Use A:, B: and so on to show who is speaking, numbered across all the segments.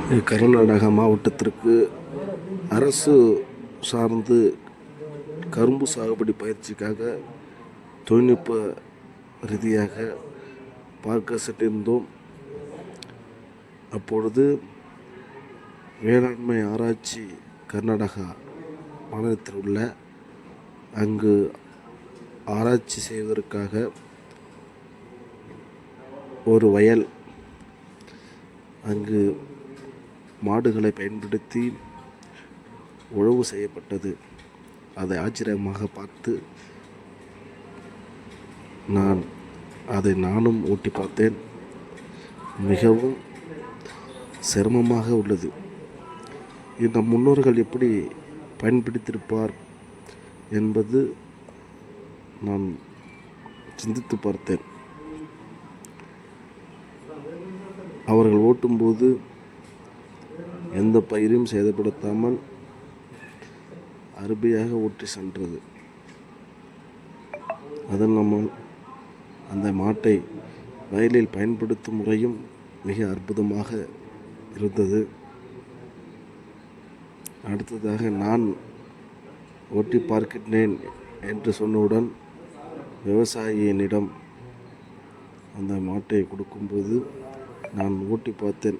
A: கர்நாடகா மாவட்டத்திற்கு அரசு சார்ந்து கரும்பு சாகுபடி பயிற்சிக்காக தொழில்நுட்ப ரீதியாக பார்க்க சென்றிருந்தோம். அப்பொழுது வேளாண்மை ஆராய்ச்சி கர்நாடகா மாநிலத்தில் உள்ள அங்கு ஆராய்ச்சி செய்வதற்காக ஒரு வயல், அங்கு மாடுகளை பயன்படுத்தி உழவு செய்யப்பட்டது. அதை ஆச்சரியமாக பார்த்து நானும் ஓட்டி பார்த்தேன். மிகவும் சிரமமாக உள்ளது. இந்த முன்னோர்கள் எப்படி பயன்படுத்தியிருப்பார் என்பது நான் சிந்தித்து பார்த்தேன். அவர்கள் ஓட்டும்போது எந்த பயிரையும் சேதப்படுத்தாமல் அருமையாக ஓட்டி சென்றது. அதன் நம்ம அந்த மாட்டை வயலில் பயன்படுத்தும் முறையும் மிக அற்புதமாக இருந்தது. அடுத்ததாக நான் ஓட்டி பார்க்கின்றேன் என்று சொன்னவுடன் விவசாயியினிடம் அந்த மாட்டை கொடுக்கும்போது நான் ஓட்டி பார்த்தேன்.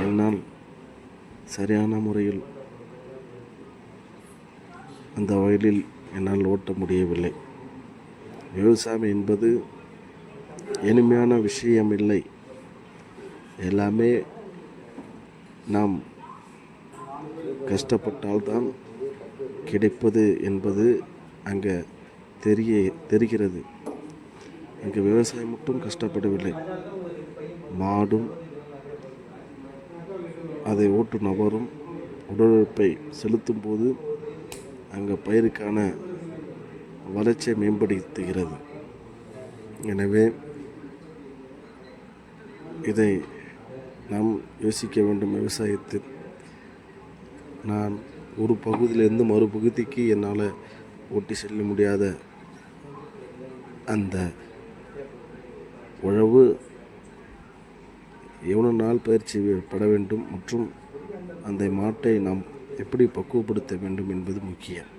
A: என்னால் சரியான முறையில் அந்த வயலில் என்னால் ஓட்ட முடியவில்லை. விவசாயம் என்பது எளிமையான விஷயம் இல்லை. எல்லாமே நாம் கஷ்டப்பட்டால்தான் கிடைப்பது என்பது அங்கே தெரிகிறது. அங்கே விவசாயம் மட்டும் கஷ்டப்படவில்லை, மாடும் அதை ஓட்டும் நபரும் உடலுழைப்பை செலுத்தும் போது அங்கே பயிருக்கான வளர்ச்சியை மேம்படுத்துகிறது. எனவே இதை நாம் யோசிக்க வேண்டும். விவசாயத்தில் நான் ஒரு பகுதியிலிருந்து மறுபகுதிக்கு என்னால் ஓட்டி செல்ல முடியாத அந்த உழவு எவ்வளவு நாள் பயிற்சி பட வேண்டும் மற்றும் அந்த மாட்டை நாம் எப்படி பக்குவப்படுத்த வேண்டும் என்பது முக்கியம்.